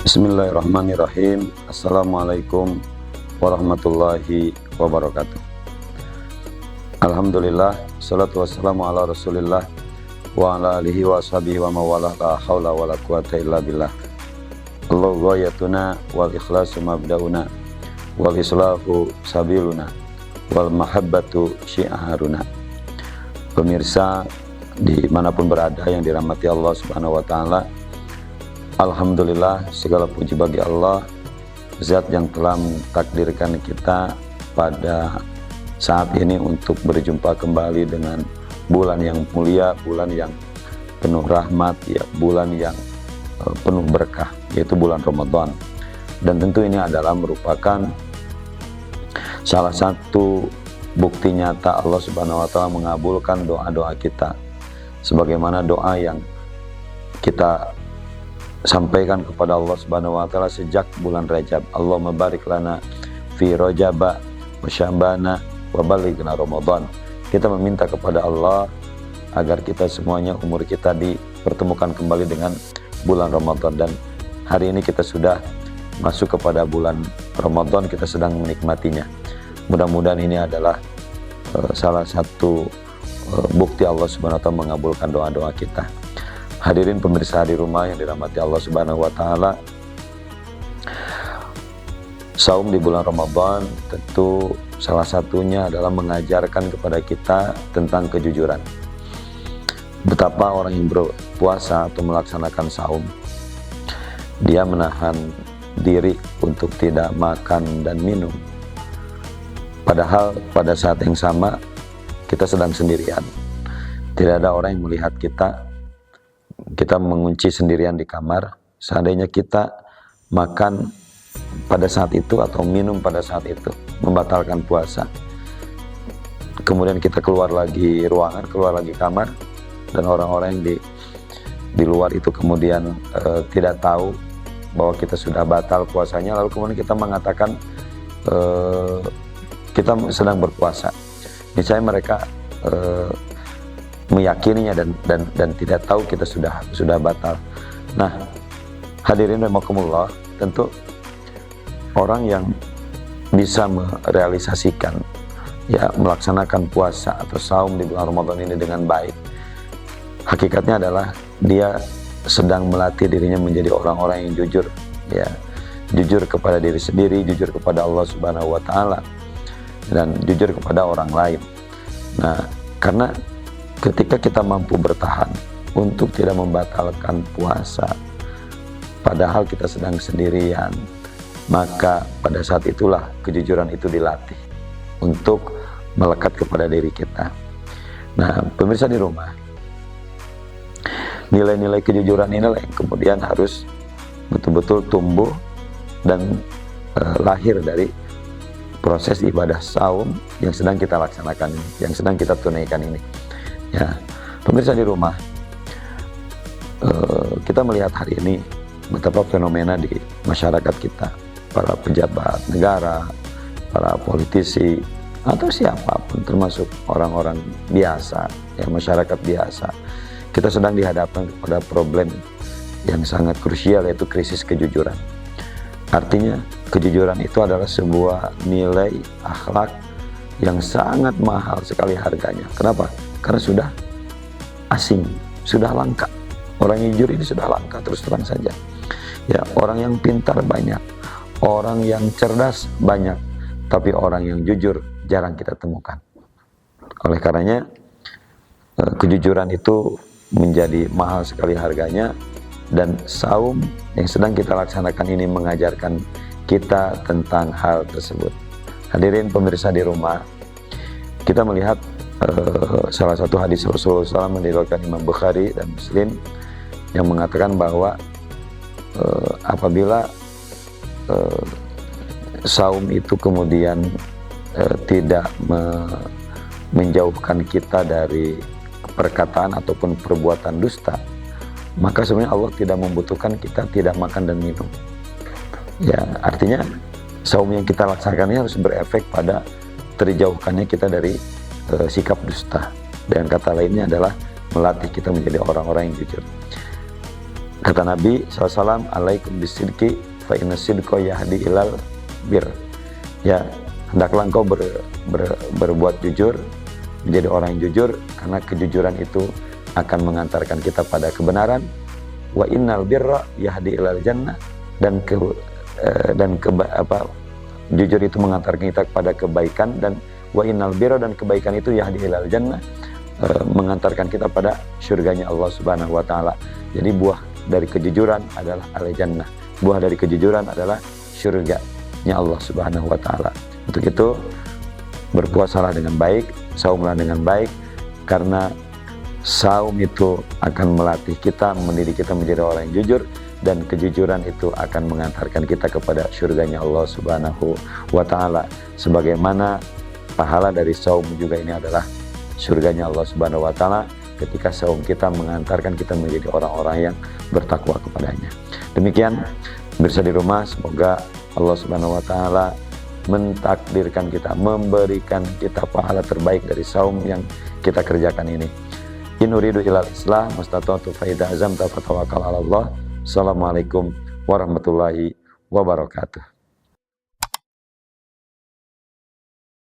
Bismillahirrahmanirrahim. Assalamualaikum warahmatullahi wabarakatuh. Alhamdulillah, salatu wassalamu ala rasulillah wa ala alihi wa sahbihi wa mawalah, la hawla wa la quwata illa billah. Allahu ghayatuna wal ikhlasu mabda'una wal islahu sabiluna wal mahabbatu syi'aruna. Pemirsa dimanapun berada yang dirahmati Allah subhanahu wa ta'ala, alhamdulillah, segala puji bagi Allah, zat yang telah mentakdirkan kita pada saat ini untuk berjumpa kembali dengan bulan yang mulia, bulan yang penuh rahmat, ya, bulan yang penuh berkah, yaitu bulan Ramadan. Dan tentu ini adalah merupakan salah satu bukti nyata Allah subhanahu wa ta'ala mengabulkan doa-doa kita, sebagaimana doa yang kita sampaikan kepada Allah subhanahu wa ta'ala sejak bulan Rajab. Allahumma barik lana fi Rajaba wa Sya'bana wa balighna Ramadan. Kita meminta kepada Allah agar kita semuanya, umur kita dipertemukan kembali dengan bulan Ramadan. Dan hari ini kita sudah masuk kepada bulan Ramadan, kita sedang menikmatinya. Mudah-mudahan ini adalah salah satu bukti Allah subhanahu wa ta'ala mengabulkan doa-doa kita. Hadirin pemirsa di rumah yang dirahmati Allah subhanahu wa ta'ala, saum di bulan Ramadan tentu salah satunya adalah mengajarkan kepada kita tentang kejujuran. Betapa orang yang berpuasa atau melaksanakan saum, dia menahan diri untuk tidak makan dan minum, padahal pada saat yang sama kita sedang sendirian, tidak ada orang yang melihat kita mengunci sendirian di kamar. Seandainya kita makan pada saat itu atau minum pada saat itu, membatalkan puasa. Kemudian kita keluar lagi ruangan, keluar lagi kamar, dan orang-orang yang di luar itu kemudian tidak tahu bahwa kita sudah batal puasanya, lalu kemudian kita mengatakan kita sedang berpuasa. Misalnya mereka meyakininya dan tidak tahu kita sudah batal. Nah, hadirin rahimakumullah, tentu orang yang bisa merealisasikan, ya, melaksanakan puasa atau saum di bulan Ramadan ini dengan baik, hakikatnya adalah dia sedang melatih dirinya menjadi orang-orang yang jujur, ya, jujur kepada diri sendiri, jujur kepada Allah subhanahu wa ta'ala, dan jujur kepada orang lain. Nah, karena ketika kita mampu bertahan untuk tidak membatalkan puasa, padahal kita sedang sendirian, maka pada saat itulah kejujuran itu dilatih untuk melekat kepada diri kita. Nah, pemirsa di rumah, nilai-nilai kejujuran inilah yang kemudian harus betul-betul tumbuh dan lahir dari proses ibadah saum yang sedang kita laksanakan ini, yang sedang kita tunaikan ini. Ya, pemirsa di rumah, kita melihat hari ini betapa fenomena di masyarakat kita, para pejabat negara, para politisi, atau siapapun, termasuk orang-orang biasa, ya, masyarakat biasa, kita sedang dihadapkan kepada problem yang sangat krusial, yaitu krisis kejujuran. Artinya, kejujuran itu adalah sebuah nilai akhlak yang sangat mahal sekali harganya. Kenapa? Karena sudah asing, sudah langka. Orang yang jujur ini sudah langka, terus terang saja. Ya, orang yang pintar banyak, orang yang cerdas banyak, tapi orang yang jujur jarang kita temukan. Oleh karenanya, kejujuran itu menjadi mahal sekali harganya, dan saum yang sedang kita laksanakan ini mengajarkan kita tentang hal tersebut. Hadirin pemirsa di rumah, kita melihat salah satu hadis Rasulullah SAW yang diriwayatkan Imam Bukhari dan Muslim yang mengatakan bahwa apabila saum itu kemudian tidak menjauhkan kita dari perkataan ataupun perbuatan dusta, maka sebenarnya Allah tidak membutuhkan kita tidak makan dan minum. Ya, artinya saum yang kita laksanakan ini harus berefek pada terjauhkannya kita dari sikap dusta. Dengan kata lainnya adalah melatih kita menjadi orang-orang yang jujur. Kata Nabi SAW, alaikum bisidqi fa inna sidqa yahdi ilal bir. Ya, hendaklah engkau berbuat jujur, menjadi orang yang jujur, karena kejujuran itu akan mengantarkan kita pada kebenaran. Wa innal birra yahdi ilal jannah, dan jujur itu mengantarkan kita kepada kebaikan, dan wa innal birra, dan kebaikan itu yahdi ilal jannah, mengantarkan kita pada surganya Allah Subhanahu wa taala. Jadi buah dari kejujuran adalah al-jannah. Buah dari kejujuran adalah surganya Allah Subhanahu wa taala. Untuk itu berpuasalah dengan baik, saumlah dengan baik, karena saum itu akan melatih kita, mendidik kita menjadi orang yang jujur, dan kejujuran itu akan mengantarkan kita kepada surganya Allah Subhanahu wa taala. Sebagaimana pahala dari saum juga ini adalah surganya Allah Subhanahu wa taala, ketika saum kita mengantarkan kita menjadi orang-orang yang bertakwa kepadanya. Demikian pemirsa di rumah, semoga Allah Subhanahu wa taala mentakdirkan kita, memberikan kita pahala terbaik dari saum yang kita kerjakan ini. In uridu ilal islah mastata'tu fa idza azamta fatawakkal 'ala Allah. Assalamualaikum warahmatullahi wabarakatuh.